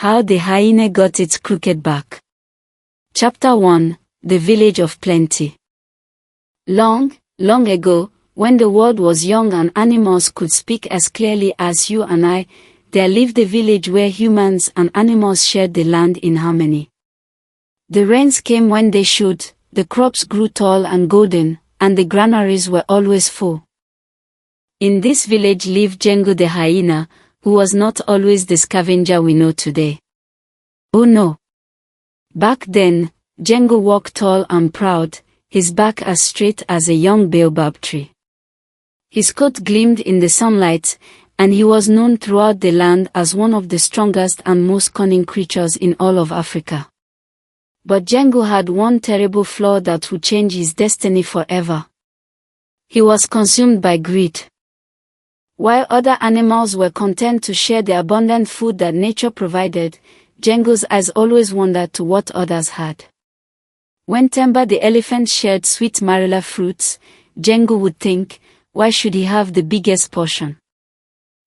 How the hyena got its crooked back. Chapter 1. The Village of Plenty. Long, long ago, when the world was young and animals could speak as clearly as you and I, there lived a village where humans and animals shared the land in harmony. The rains came when they should, the crops grew tall and golden, and the granaries were always full. In this village lived Django the hyena, who was not always the scavenger we know today. Oh no! Back then, Django walked tall and proud, his back as straight as a young baobab tree. His coat gleamed in the sunlight, and he was known throughout the land as one of the strongest and most cunning creatures in all of Africa. But Django had one terrible flaw that would change his destiny forever. He was consumed by greed. While other animals were content to share the abundant food that nature provided, Django's eyes always wandered to what others had. When Temba the elephant shared sweet marula fruits, Django would think, why should he have the biggest portion?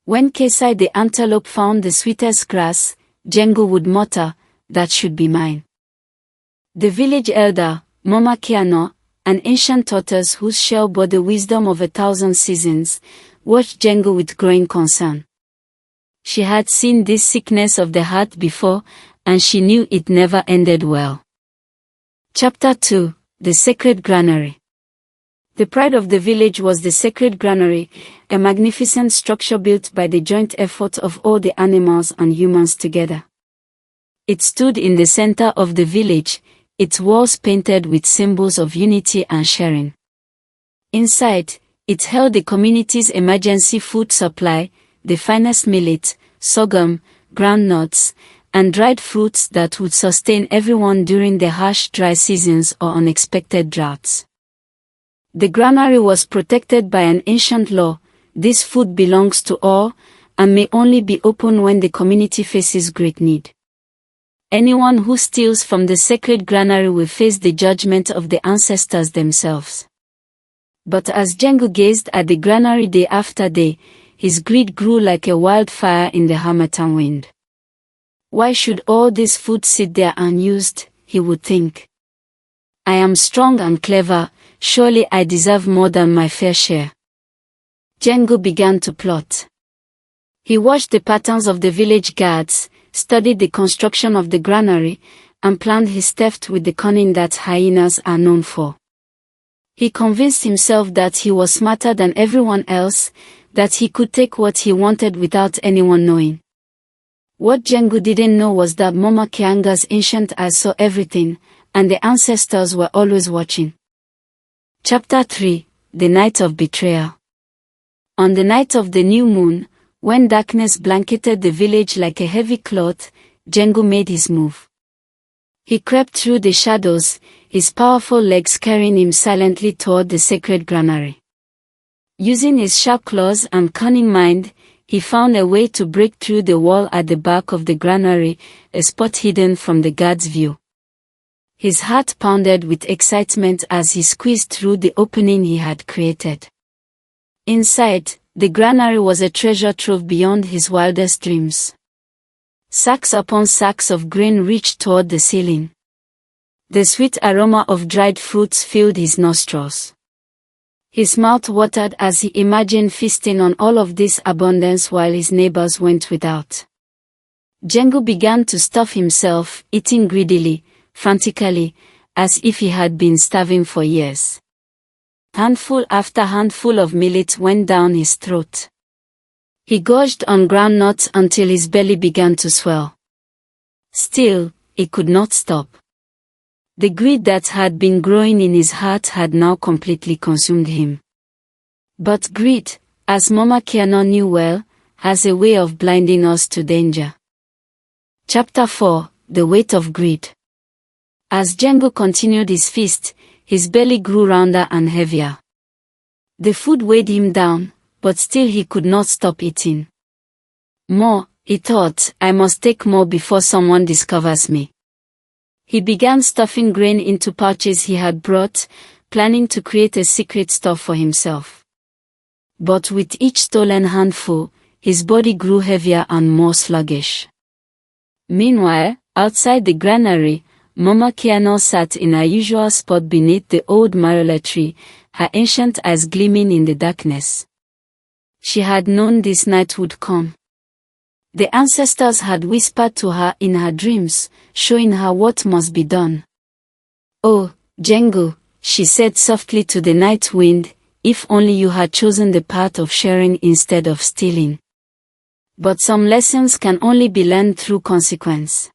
When Kesai the antelope found the sweetest grass, Django would mutter, that should be mine. The village elder, Mama Kiano, an ancient tortoise whose shell bore the wisdom of 1,000 seasons, watched Django with growing concern. She had seen this sickness of the heart before, and she knew it never ended well. Chapter 2. The Sacred Granary. The pride of the village was the sacred granary, a magnificent structure built by the joint effort of all the animals and humans together. It stood in the center of the village, its walls painted with symbols of unity and sharing. Inside, it held the community's emergency food supply, the finest millet, sorghum, groundnuts, and dried fruits that would sustain everyone during the harsh dry seasons or unexpected droughts. The granary was protected by an ancient law. This food belongs to all, and may only be opened when the community faces great need. Anyone who steals from the sacred granary will face the judgment of the ancestors themselves. But as Django gazed at the granary day after day, his greed grew like a wildfire in the harmattan wind. Why should all this food sit there unused, he would think. I am strong and clever, surely I deserve more than my fair share. Django began to plot. He watched the patterns of the village guards, studied the construction of the granary, and planned his theft with the cunning that hyenas are known for. He convinced himself that he was smarter than everyone else, that he could take what he wanted without anyone knowing. What Django didn't know was that Mama Kianga's ancient eyes saw everything, and the ancestors were always watching. Chapter 3. The Night of Betrayal. On the night of the new moon, when darkness blanketed the village like a heavy cloth, Django made his move. He crept through the shadows, his powerful legs carrying him silently toward the sacred granary. Using his sharp claws and cunning mind, he found a way to break through the wall at the back of the granary, a spot hidden from the guard's view. His heart pounded with excitement as he squeezed through the opening he had created. Inside, the granary was a treasure trove beyond his wildest dreams. Sacks upon sacks of grain reached toward the ceiling. The sweet aroma of dried fruits filled his nostrils. His mouth watered as he imagined feasting on all of this abundance while his neighbors went without. Django began to stuff himself, eating greedily, frantically, as if he had been starving for years. Handful after handful of millet went down his throat. He gorged on groundnuts until his belly began to swell. Still, he could not stop. The greed that had been growing in his heart had now completely consumed him. But greed, as Mama Kiano knew well, has a way of blinding us to danger. Chapter 4. The Weight of Greed. As Django continued his feast, his belly grew rounder and heavier. The food weighed him down, but still he could not stop eating. More, he thought, I must take more before someone discovers me. He began stuffing grain into pouches he had brought, planning to create a secret store for himself. But with each stolen handful, his body grew heavier and more sluggish. Meanwhile, outside the granary, Mama Hyena sat in her usual spot beneath the old marula tree, her ancient eyes gleaming in the darkness. She had known this night would come. The ancestors had whispered to her in her dreams, showing her what must be done. "Oh, Django," she said softly to the night wind, "if only you had chosen the path of sharing instead of stealing. But some lessons can only be learned through consequence."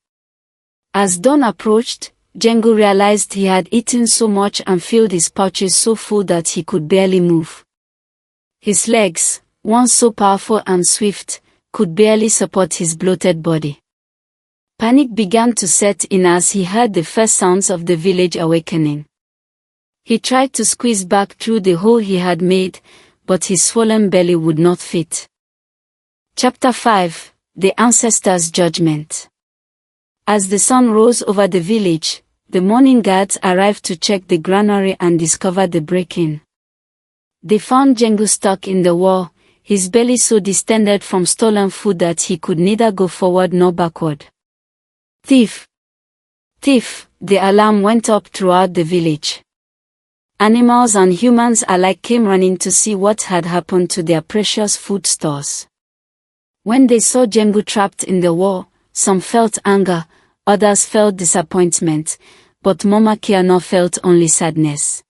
As dawn approached, Django realized he had eaten so much and filled his pouches so full that he could barely move. His legs, once so powerful and swift, could barely support his bloated body. Panic began to set in as he heard the first sounds of the village awakening. He tried to squeeze back through the hole he had made, but his swollen belly would not fit. Chapter 5: The Ancestors' Judgment. As the sun rose over the village, the morning guards arrived to check the granary and discover the break-in. They found Django stuck in the wall, his belly so distended from stolen food that he could neither go forward nor backward. "Thief! Thief!" the alarm went up throughout the village. Animals and humans alike came running to see what had happened to their precious food stores. When they saw Django trapped in the wall, some felt anger, others felt disappointment, but Mama Hyena felt only sadness.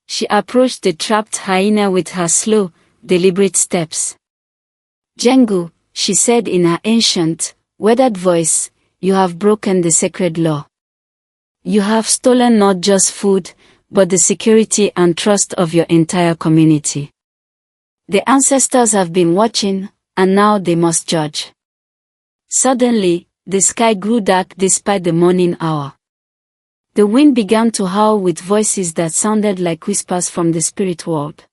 She approached the trapped hyena with her slow, deliberate steps. "Django," she said in her ancient, weathered voice, "you have broken the sacred law. You have stolen not just food, but the security and trust of your entire community. The ancestors have been watching, and now they must judge." Suddenly, the sky grew dark despite the morning hour. The wind began to howl with voices that sounded like whispers from the spirit world.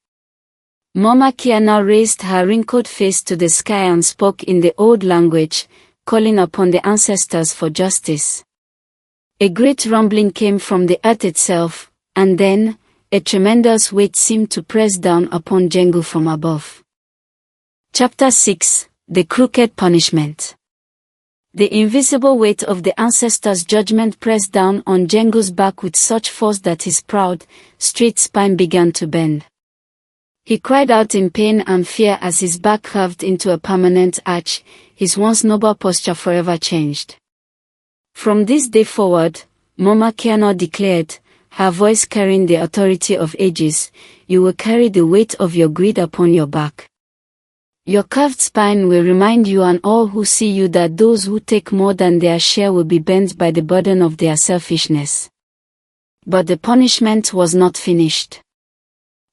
Mama Hyena raised her wrinkled face to the sky and spoke in the old language, calling upon the ancestors for justice. A great rumbling came from the earth itself, and then, a tremendous weight seemed to press down upon Django from above. Chapter 6: The Crooked Punishment. The invisible weight of the ancestors' judgment pressed down on Django's back with such force that his proud, straight spine began to bend. He cried out in pain and fear as his back curved into a permanent arch, his once noble posture forever changed. "From this day forward," Mama Hyena declared, her voice carrying the authority of ages, "you will carry the weight of your greed upon your back. Your curved spine will remind you and all who see you that those who take more than their share will be bent by the burden of their selfishness." But the punishment was not finished.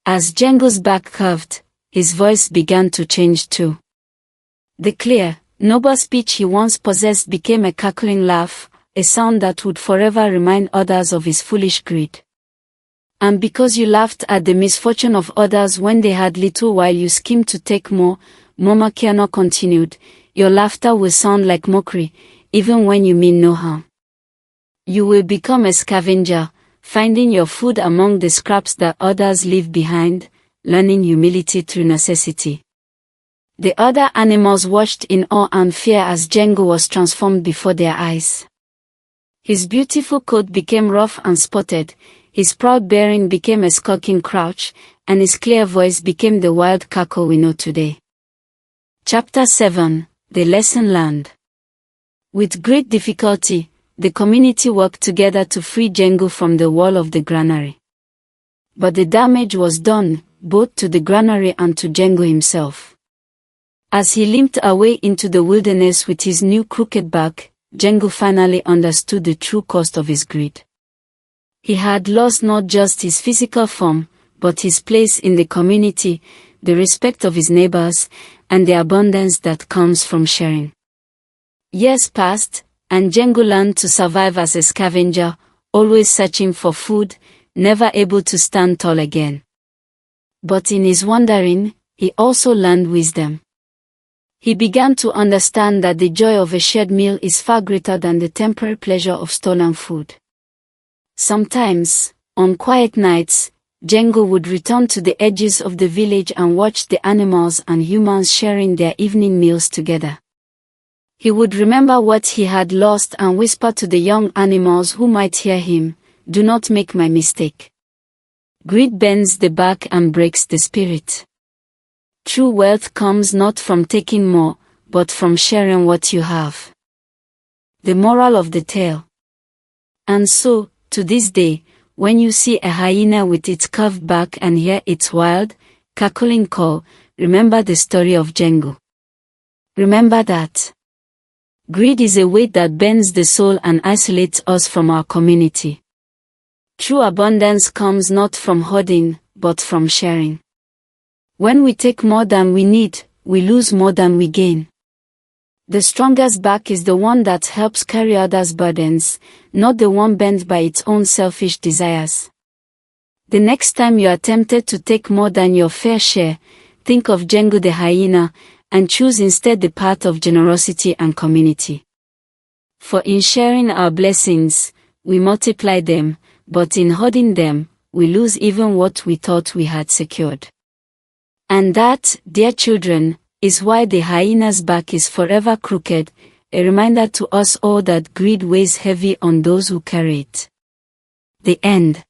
As Django's back curved, his voice began to change too. The clear, noble speech he once possessed became a cackling laugh, a sound that would forever remind others of his foolish greed. "And because you laughed at the misfortune of others when they had little while you schemed to take more," Mama Hyena continued, "your laughter will sound like mockery, even when you mean no harm. You will become a scavenger, finding your food among the scraps that others leave behind, learning humility through necessity." The other animals watched in awe and fear as Django was transformed before their eyes. His beautiful coat became rough and spotted, his proud bearing became a skulking crouch, and his clear voice became the wild cackle we know today. Chapter 7: The Lesson Learned. With great difficulty, the community worked together to free Django from the wall of the granary. But the damage was done, both to the granary and to Django himself. As he limped away into the wilderness with his new crooked back, Django finally understood the true cost of his greed. He had lost not just his physical form, but his place in the community, the respect of his neighbors, and the abundance that comes from sharing. Years passed, and Django learned to survive as a scavenger, always searching for food, never able to stand tall again. But in his wandering, he also learned wisdom. He began to understand that the joy of a shared meal is far greater than the temporary pleasure of stolen food. Sometimes, on quiet nights, Django would return to the edges of the village and watch the animals and humans sharing their evening meals together. He would remember what he had lost and whisper to the young animals who might hear him, "Do not make my mistake." Greed bends the back and breaks the spirit. True wealth comes not from taking more, but from sharing what you have. The moral of the tale. And so, to this day, when you see a hyena with its curved back and hear its wild, cackling call, remember the story of Django. Remember that greed is a weight that bends the soul and isolates us from our community. True abundance comes not from hoarding, but from sharing. When we take more than we need, we lose more than we gain. The strongest back is the one that helps carry others' burdens, not the one bent by its own selfish desires. The next time you are tempted to take more than your fair share, think of Django the hyena, and choose instead the path of generosity and community. For in sharing our blessings, we multiply them, but in hoarding them, we lose even what we thought we had secured. And that, dear children, is why the hyena's back is forever crooked, a reminder to us all that greed weighs heavy on those who carry it. The end.